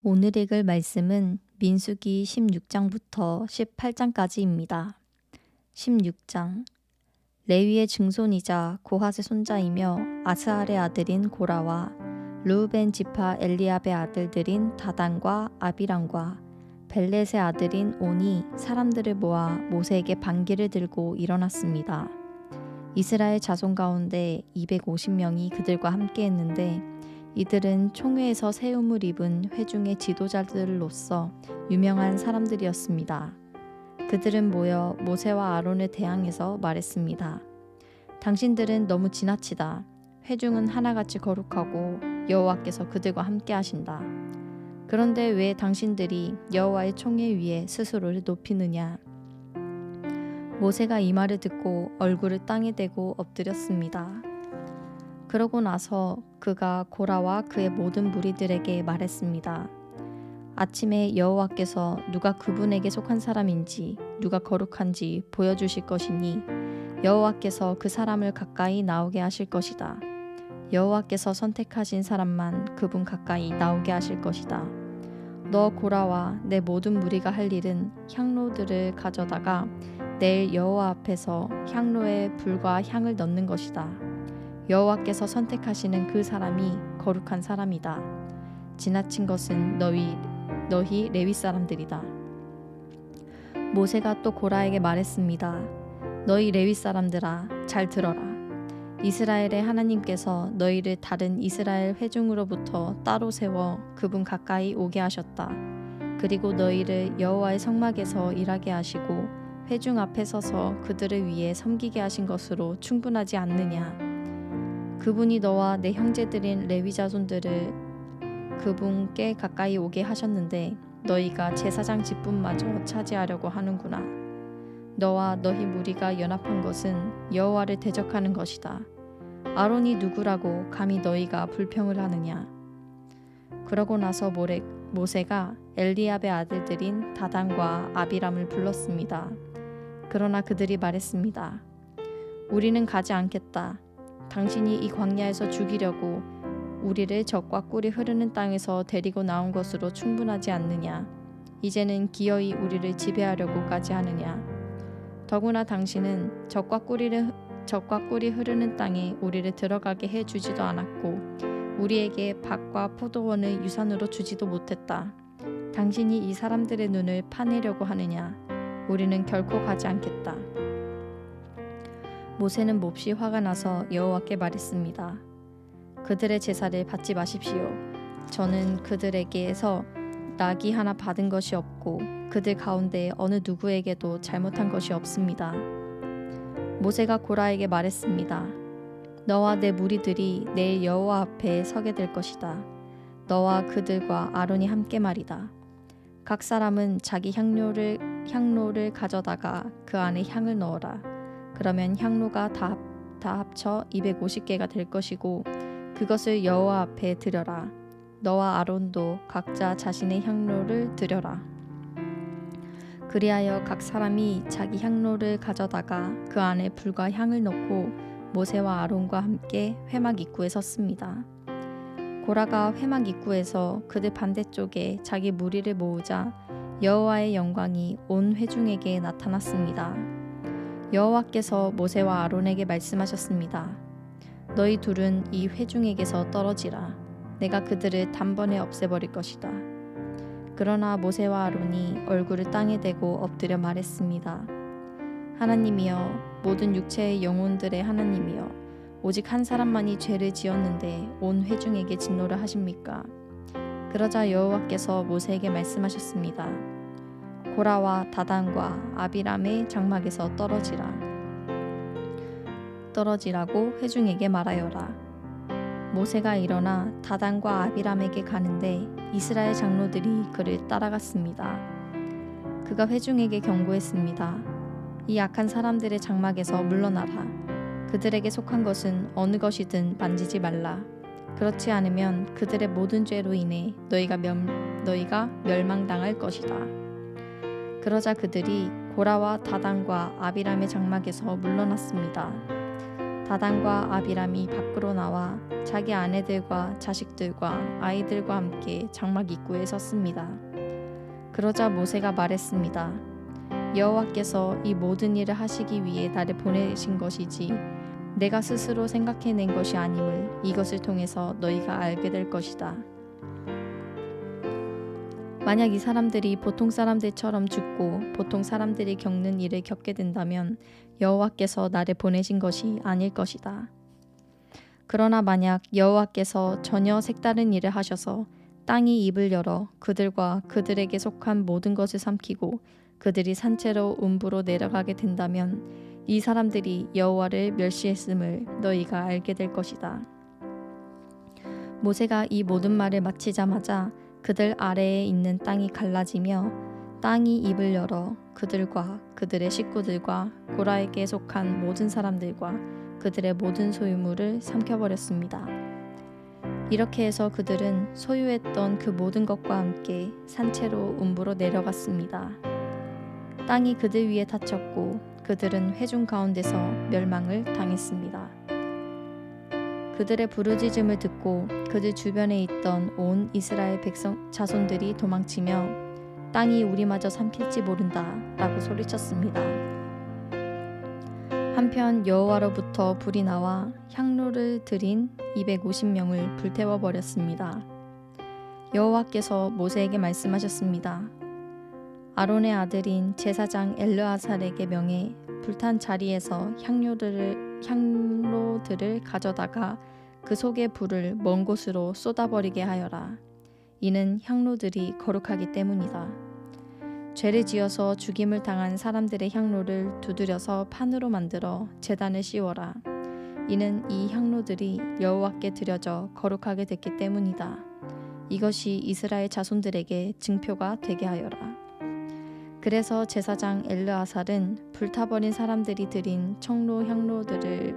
오늘 읽을 말씀은 민수기 16장부터 18장까지입니다. 16장 레위의 증손이자 고핫의 손자이며 아스알의 아들인 고라와 르우벤 지파 엘리압의 아들들인 다단과 아비람과 벨렛의 아들인 온이 사람들을 모아 모세에게 반기를 들고 일어났습니다. 이스라엘 자손 가운데 250명이 그들과 함께했는데 이들은 총회에서 세움을 입은 회중의 지도자들로서 유명한 사람들이었습니다. 그들은 모여 모세와 아론을 대항해서 말했습니다. 당신들은 너무 지나치다. 회중은 하나같이 거룩하고 여호와께서 그들과 함께 하신다. 그런데 왜 당신들이 여호와의 총회 위에 스스로를 높이느냐? 모세가 이 말을 듣고 얼굴을 땅에 대고 엎드렸습니다. 그러고 나서 그가 고라와 그의 모든 무리들에게 말했습니다. 아침에 여호와께서 누가 그분에게 속한 사람인지 누가 거룩한지 보여주실 것이니 여호와께서 그 사람을 가까이 나오게 하실 것이다. 여호와께서 선택하신 사람만 그분 가까이 나오게 하실 것이다. 너 고라와 내 모든 무리가 할 일은 향로들을 가져다가 내일 여호와 앞에서 향로에 불과 향을 넣는 것이다. 여호와께서 선택하시는 그 사람이 거룩한 사람이다. 지나친 것은 너희 레위 사람들이다. 모세가 또 고라에게 말했습니다. 너희 레위 사람들아, 잘 들어라. 이스라엘의 하나님께서 너희를 다른 이스라엘 회중으로부터 따로 세워 그분 가까이 오게 하셨다. 그리고 너희를 여호와의 성막에서 일하게 하시고 회중 앞에 서서 그들을 위해 섬기게 하신 것으로 충분하지 않느냐? 그분이 너와 내 형제들인 레위 자손들을 그분께 가까이 오게 하셨는데 너희가 제사장 직분마저 차지하려고 하는구나. 너와 너희 무리가 연합한 것은 여호와를 대적하는 것이다. 아론이 누구라고 감히 너희가 불평을 하느냐. 그러고 나서 모세가 엘리압의 아들들인 다단과 아비람을 불렀습니다. 그러나 그들이 말했습니다. 우리는 가지 않겠다. 당신이 이 광야에서 죽이려고 우리를 적과 꿀이 흐르는 땅에서 데리고 나온 것으로 충분하지 않느냐. 이제는 기어이 우리를 지배하려고까지 하느냐. 더구나 당신은 적과 꿀이 흐르는 땅에 우리를 들어가게 해주지도 않았고 우리에게 밭과 포도원을 유산으로 주지도 못했다. 당신이 이 사람들의 눈을 파내려고 하느냐. 우리는 결코 가지 않겠다. 모세는 몹시 화가 나서 여호와께 말했습니다. 그들의 제사를 받지 마십시오. 저는 그들에게서 낙이 하나 받은 것이 없고 그들 가운데 어느 누구에게도 잘못한 것이 없습니다. 모세가 고라에게 말했습니다. 너와 내 무리들이 내일 여호와 앞에 서게 될 것이다. 너와 그들과 아론이 함께 말이다. 각 사람은 자기 향로를 가져다가 그 안에 향을 넣어라. 그러면 향로가 다 합쳐 250개가 될 것이고 그것을 여호와 앞에 드려라. 너와 아론도 각자 자신의 향로를 드려라. 그리하여 각 사람이 자기 향로를 가져다가 그 안에 불과 향을 넣고 모세와 아론과 함께 회막 입구에 섰습니다. 고라가 회막 입구에서 그들 반대쪽에 자기 무리를 모으자 여호와의 영광이 온 회중에게 나타났습니다. 여호와께서 모세와 아론에게 말씀하셨습니다. 너희 둘은 이 회중에게서 떨어지라. 내가 그들을 단번에 없애버릴 것이다. 그러나 모세와 아론이 얼굴을 땅에 대고 엎드려 말했습니다. 하나님이여, 모든 육체의 영혼들의 하나님이여, 오직 한 사람만이 죄를 지었는데 온 회중에게 진노를 하십니까? 그러자 여호와께서 모세에게 말씀하셨습니다. 고라와 다단과 아비람의 장막에서 떨어지라고 회중에게 말하여라. 모세가 일어나 다단과 아비람에게 가는데 이스라엘 장로들이 그를 따라갔습니다. 그가 회중에게 경고했습니다. 이 악한 사람들의 장막에서 물러나라. 그들에게 속한 것은 어느 것이든 만지지 말라. 그렇지 않으면 그들의 모든 죄로 인해 너희가 멸망당할 것이다. 그러자 그들이 고라와 다단과 아비람의 장막에서 물러났습니다. 다단과 아비람이 밖으로 나와 자기 아내들과 자식들과 아이들과 함께 장막 입구에 섰습니다. 그러자 모세가 말했습니다. 여호와께서 이 모든 일을 하시기 위해 나를 보내신 것이지 내가 스스로 생각해낸 것이 아님을 이것을 통해서 너희가 알게 될 것이다. 만약 이 사람들이 보통 사람들처럼 죽고 보통 사람들이 겪는 일을 겪게 된다면 여호와께서 나를 보내신 것이 아닐 것이다. 그러나 만약 여호와께서 전혀 색다른 일을 하셔서 땅이 입을 열어 그들과 그들에게 속한 모든 것을 삼키고 그들이 산채로 음부로 내려가게 된다면 이 사람들이 여호와를 멸시했음을 너희가 알게 될 것이다. 모세가 이 모든 말을 마치자마자 그들 아래에 있는 땅이 갈라지며 땅이 입을 열어 그들과 그들의 식구들과 고라에게 속한 모든 사람들과 그들의 모든 소유물을 삼켜버렸습니다. 이렇게 해서 그들은 소유했던 그 모든 것과 함께 산채로 음부로 내려갔습니다. 땅이 그들 위에 닫혔고 그들은 회중 가운데서 멸망을 당했습니다. 그들의 부르짖음을 듣고 그들 주변에 있던 온 이스라엘 백성 자손들이 도망치며 땅이 우리마저 삼킬지 모른다 라고 소리쳤습니다. 한편 여호와로부터 불이 나와 향로를 드린 250명을 불태워 버렸습니다. 여호와께서 모세에게 말씀하셨습니다. 아론의 아들인 제사장 엘르아살에게 명해 불탄 자리에서 향로들을 가져다가 그 속의 불을 먼 곳으로 쏟아버리게 하여라. 이는 향로들이 거룩하기 때문이다. 죄를 지어서 죽임을 당한 사람들의 향로를 두드려서 판으로 만들어 제단을 씌워라. 이는 이 향로들이 여호와께 드려져 거룩하게 됐기 때문이다. 이것이 이스라엘 자손들에게 증표가 되게 하여라. 그래서 제사장 엘르아살은 불타버린 사람들이 드린 청로 향로들을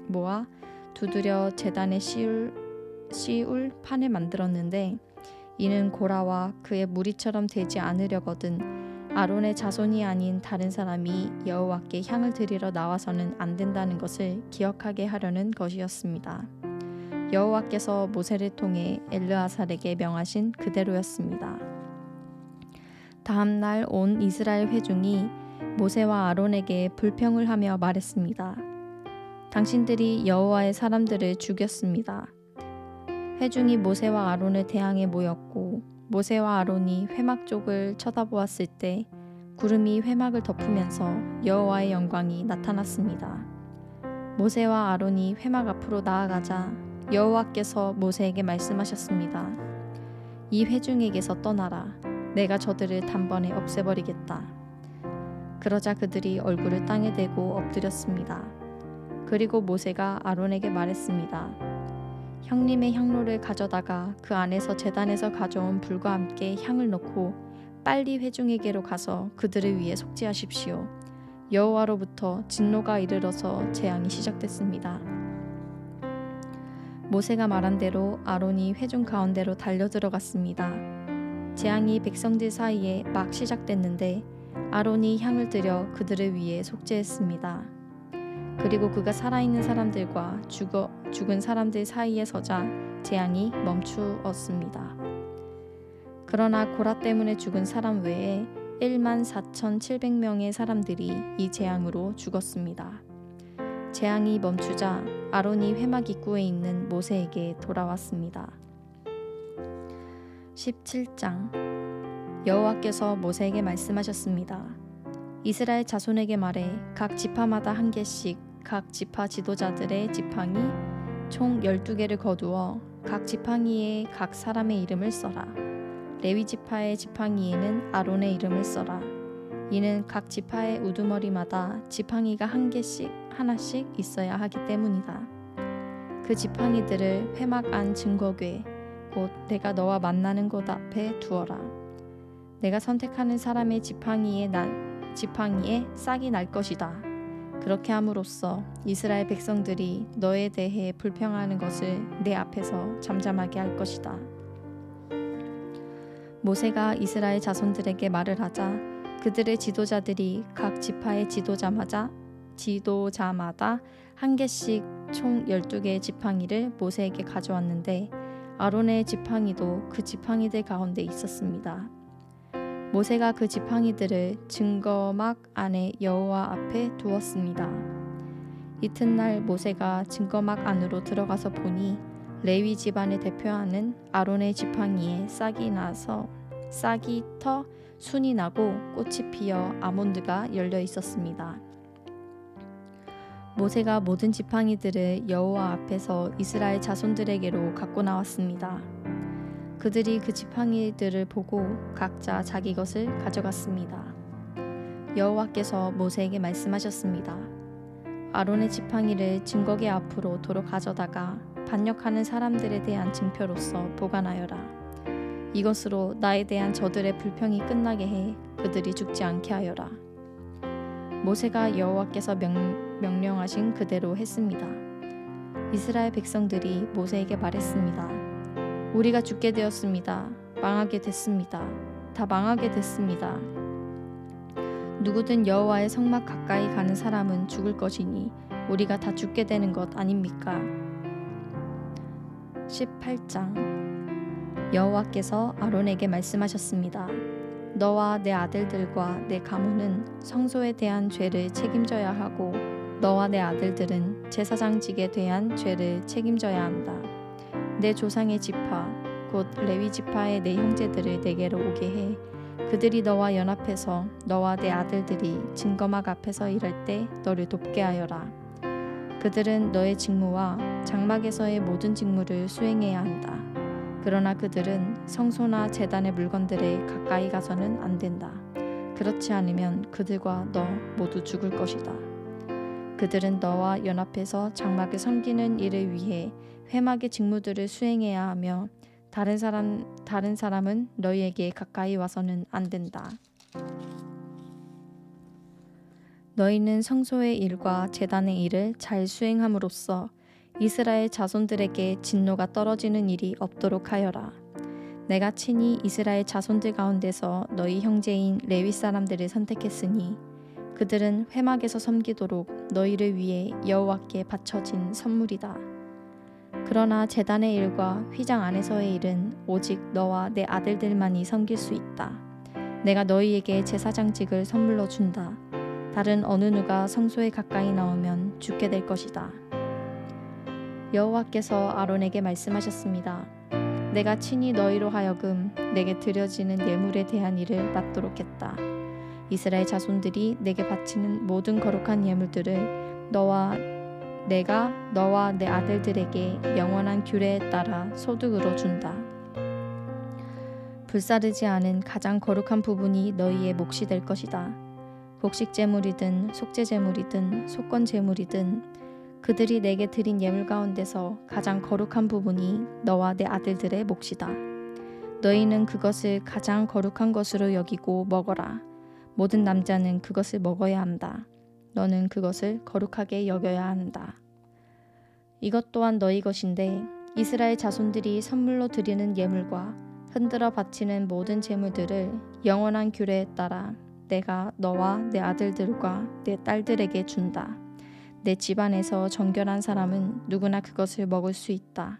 모아 두드려 제단에 씌울 판을 만들었는데 이는 고라와 그의 무리처럼 되지 않으려거든 아론의 자손이 아닌 다른 사람이 여호와께 향을 드리러 나와서는 안 된다는 것을 기억하게 하려는 것이었습니다. 여호와께서 모세를 통해 엘르아살에게 명하신 그대로였습니다. 다음 날 온 이스라엘 회중이 모세와 아론에게 불평을 하며 말했습니다. 당신들이 여호와의 사람들을 죽였습니다. 회중이 모세와 아론을 대항해 모였고 모세와 아론이 회막 쪽을 쳐다보았을 때 구름이 회막을 덮으면서 여호와의 영광이 나타났습니다. 모세와 아론이 회막 앞으로 나아가자 여호와께서 모세에게 말씀하셨습니다. 이 회중에게서 떠나라. 내가 저들을 단번에 없애버리겠다. 그러자 그들이 얼굴을 땅에 대고 엎드렸습니다. 그리고 모세가 아론에게 말했습니다. 형님의 향로를 가져다가 그 안에서 제단에서 가져온 불과 함께 향을 넣고 빨리 회중에게로 가서 그들을 위해 속죄하십시오. 여호와로부터 진노가 이르러서 재앙이 시작됐습니다. 모세가 말한 대로 아론이 회중 가운데로 달려들어갔습니다. 재앙이 백성들 사이에 막 시작됐는데 아론이 향을 들여 그들을 위해 속죄했습니다. 그리고 그가 살아있는 사람들과 죽은 사람들 사이에 서자 재앙이 멈추었습니다. 그러나 고라 때문에 죽은 사람 외에 14,700명의 사람들이 이 재앙으로 죽었습니다. 재앙이 멈추자 아론이 회막 입구에 있는 모세에게 돌아왔습니다. 17장 여호와께서 모세에게 말씀하셨습니다. 이스라엘 자손에게 말해 각 지파마다 한 개씩 각 지파 지도자들의 지팡이 총 12개를 거두어 각 지팡이에 각 사람의 이름을 써라. 레위 지파의 지팡이에는 아론의 이름을 써라. 이는 각 지파의 우두머리마다 지팡이가 한 개씩 하나씩 있어야 하기 때문이다. 그 지팡이들을 회막 안 증거궤 곧 내가 너와 만나는 곳 앞에 두어라. 내가 선택하는 사람의 지팡이에 싹이 날 것이다. 그렇게 함으로써 이스라엘 백성들이 너에 대해 불평하는 것을 내 앞에서 잠잠하게 할 것이다. 모세가 이스라엘 자손들에게 말을 하자 그들의 지도자들이 각 지파의 지도자마다 지도자마다 한 개씩 총 12개의 지팡이를 모세에게 가져왔는데 아론의 지팡이도 그 지팡이들 가운데 있었습니다. 모세가 그 지팡이들을 증거막 안에 여호와 앞에 두었습니다. 이튿날 모세가 증거막 안으로 들어가서 보니 레위 집안을 대표하는 아론의 지팡이에 싹이 터 순이 나고 꽃이 피어 아몬드가 열려 있었습니다. 모세가 모든 지팡이들을 여호와 앞에서 이스라엘 자손들에게로 갖고 나왔습니다. 그들이 그 지팡이들을 보고 각자 자기 것을 가져갔습니다. 여호와께서 모세에게 말씀하셨습니다. 아론의 지팡이를 증거계 앞으로 도로 가져다가 반역하는 사람들에 대한 증표로서 보관하여라. 이것으로 나에 대한 저들의 불평이 끝나게 해 그들이 죽지 않게 하여라. 모세가 여호와께서 명령하신 그대로 했습니다. 이스라엘 백성들이 모세에게 말했습니다. 우리가 죽게 되었습니다. 망하게 됐습니다. 다 망하게 됐습니다. 누구든 여호와의 성막 가까이 가는 사람은 죽을 것이니 우리가 다 죽게 되는 것 아닙니까? 18장 여호와께서 아론에게 말씀하셨습니다. 너와 내 아들들과 내 가문은 성소에 대한 죄를 책임져야 하고 너와 내 아들들은 제사장직에 대한 죄를 책임져야 한다. 내 조상의 지파 곧 레위 지파의 내 형제들을 내게로 오게 해 그들이 너와 연합해서 너와 내 아들들이 증거막 앞에서 일할 때 너를 돕게 하여라. 그들은 너의 직무와 장막에서의 모든 직무를 수행해야 한다. 그러나 그들은 성소나 제단의 물건들에 가까이 가서는 안 된다. 그렇지 않으면 그들과 너 모두 죽을 것이다. 그들은 너와 연합해서 장막을 섬기는 일을 위해 회막의 직무들을 수행해야 하며 다른 사람은 너희에게 가까이 와서는 안 된다. 너희는 성소의 일과 제단의 일을 잘 수행함으로써 이스라엘 자손들에게 진노가 떨어지는 일이 없도록 하여라. 내가 친히 이스라엘 자손들 가운데서 너희 형제인 레위 사람들을 선택했으니 그들은 회막에서 섬기도록 너희를 위해 여호와께 바쳐진 선물이다. 그러나 제단의 일과 휘장 안에서의 일은 오직 너와 내 아들들만이 섬길 수 있다. 내가 너희에게 제사장직을 선물로 준다. 다른 어느 누가 성소에 가까이 나오면 죽게 될 것이다. 여호와께서 아론에게 말씀하셨습니다. 내가 친히 너희로 하여금 내게 드려지는 예물에 대한 일을 맡도록 했다. 이스라엘 자손들이 내게 바치는 모든 거룩한 예물들을 내가 너와 내 아들들에게 영원한 규례에 따라 소득으로 준다. 불사르지 않은 가장 거룩한 부분이 너희의 몫이 될 것이다. 곡식 제물이든 속죄 제물이든 속건 제물이든 그들이 내게 드린 예물 가운데서 가장 거룩한 부분이 너와 내 아들들의 몫이다. 너희는 그것을 가장 거룩한 것으로 여기고 먹어라. 모든 남자는 그것을 먹어야 한다. 너는 그것을 거룩하게 여겨야 한다. 이것 또한 너희 것인데 이스라엘 자손들이 선물로 드리는 예물과 흔들어 바치는 모든 제물들을 영원한 규례에 따라 내가 너와 내 아들들과 내 딸들에게 준다. 내 집안에서 정결한 사람은 누구나 그것을 먹을 수 있다.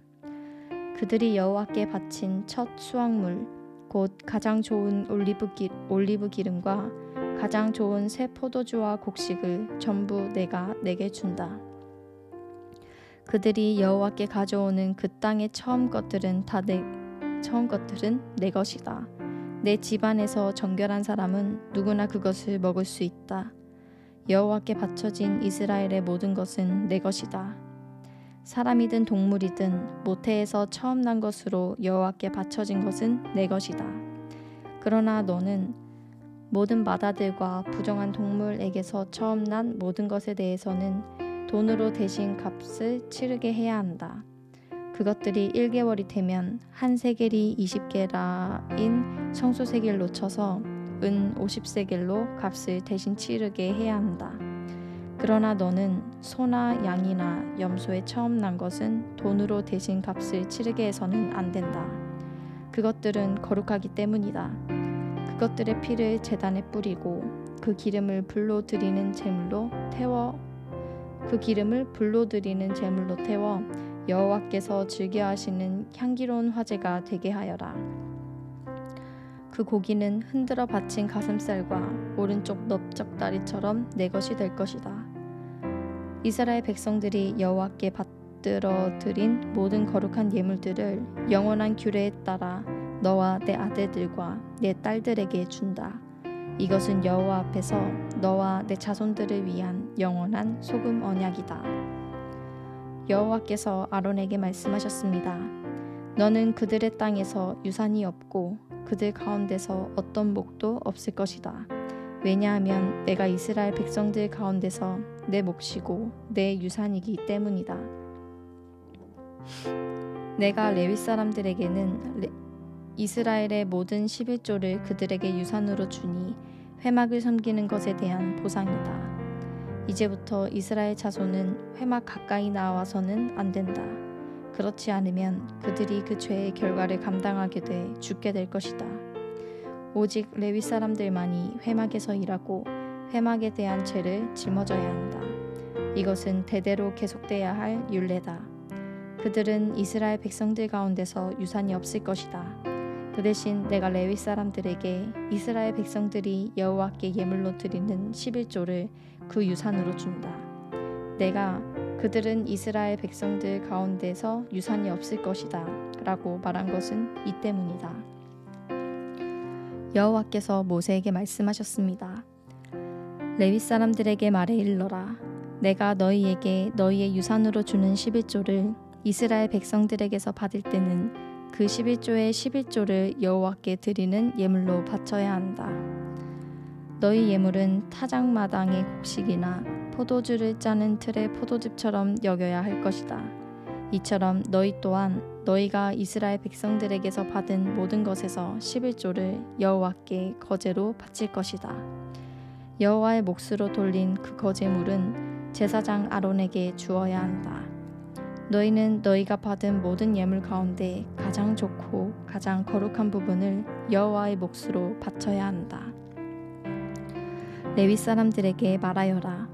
그들이 여호와께 바친 첫 수확물 곧 가장 좋은 올리브 기름과 가장 좋은 새 포도주와 곡식을 전부 내가 내게 준다. 그들이 여호와께 가져오는 그 땅의 처음 것들은 내 것이다. 내 집안에서 정결한 사람은 누구나 그것을 먹을 수 있다. 여호와께 바쳐진 이스라엘의 모든 것은 내 것이다. 사람이든 동물이든 모태에서 처음 난 것으로 여호와께 바쳐진 것은 내 것이다. 그러나 너는 모든 마다들과 부정한 동물에게서 처음 난 모든 것에 대해서는 돈으로 대신 값을 치르게 해야 한다. 그것들이 1개월이 되면 한 세겔이 20게라인 성소세겔로 쳐서 은 50세겔로 값을 대신 치르게 해야 한다. 그러나 너는 소나 양이나 염소에 처음 난 것은 돈으로 대신 값을 치르게 해서는 안 된다. 그것들은 거룩하기 때문이다. 그것들의 피를 제단에 뿌리고 그 기름을 불로 드리는 제물로 태워 여호와께서 즐겨하시는 향기로운 화제가 되게 하여라. 그 고기는 흔들어 바친 가슴살과 오른쪽 넓적다리처럼 내 것이 될 것이다. 이스라엘 백성들이 여호와께 받들어 드린 모든 거룩한 예물들을 영원한 규례에 따라 너와 내 아들들과 내 딸들에게 준다. 이것은 여호와 앞에서 너와 내 자손들을 위한 영원한 소금 언약이다. 여호와께서 아론에게 말씀하셨습니다. 너는 그들의 땅에서 유산이 없고 그들 가운데서 어떤 목도 없을 것이다. 왜냐하면 내가 이스라엘 백성들 가운데서 내 몫이고 내 유산이기 때문이다. 내가 레위 사람들에게는 이스라엘의 모든 11조를 그들에게 유산으로 주니 회막을 섬기는 것에 대한 보상이다. 이제부터 이스라엘 자손은 회막 가까이 나와서는 안 된다. 그렇지 않으면 그들이 그 죄의 결과를 감당하게 돼 죽게 될 것이다. 오직 레위 사람들만이 회막에서 일하고 회막에 대한 죄를 짊어져야 한다. 이것은 대대로 계속돼야 할 율례다. 그들은 이스라엘 백성들 가운데서 유산이 없을 것이다. 그 대신 내가 레위 사람들에게 이스라엘 백성들이 여호와께 예물로 드리는 11조를 그 유산으로 준다. 내가 그들은 이스라엘 백성들 가운데서 유산이 없을 것이다 라고 말한 것은 이 때문이다. 여호와께서 모세에게 말씀하셨습니다. 레위 사람들에게 말해 일러라. 내가 너희에게 너희의 유산으로 주는 11조를 이스라엘 백성들에게서 받을 때는 그 11조의 11조를 여호와께 드리는 예물로 바쳐야 한다. 너희 예물은 타작마당의 곡식이나 포도주를 짜는 틀의 포도즙처럼 여겨야 할 것이다. 이처럼 너희 또한 너희가 이스라엘 백성들에게서 받은 모든 것에서 11조를 여호와께 거제로 바칠 것이다. 여호와의 몫으로 돌린 그 거제물은 제사장 아론에게 주어야 한다. 너희는 너희가 받은 모든 예물 가운데 가장 좋고 가장 거룩한 부분을 여호와의 몫으로 바쳐야 한다. 레위 사람들에게 말하여라.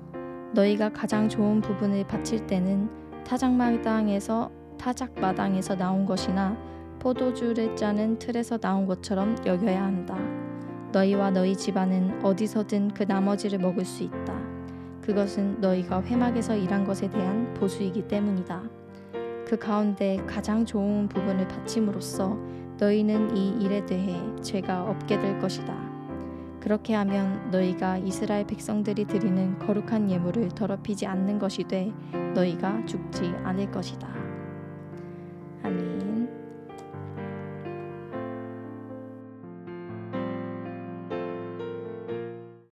너희가 가장 좋은 부분을 바칠 때는 타작마당에서 나온 것이나 포도주를 짜는 틀에서 나온 것처럼 여겨야 한다. 너희와 너희 집안은 어디서든 그 나머지를 먹을 수 있다. 그것은 너희가 회막에서 일한 것에 대한 보수이기 때문이다. 그 가운데 가장 좋은 부분을 바침으로써 너희는 이 일에 대해 죄가 없게 될 것이다. 그렇게 하면 너희가 이스라엘 백성들이 드리는 거룩한 예물을 더럽히지 않는 것이 돼 너희가 죽지 않을 것이다. 아멘.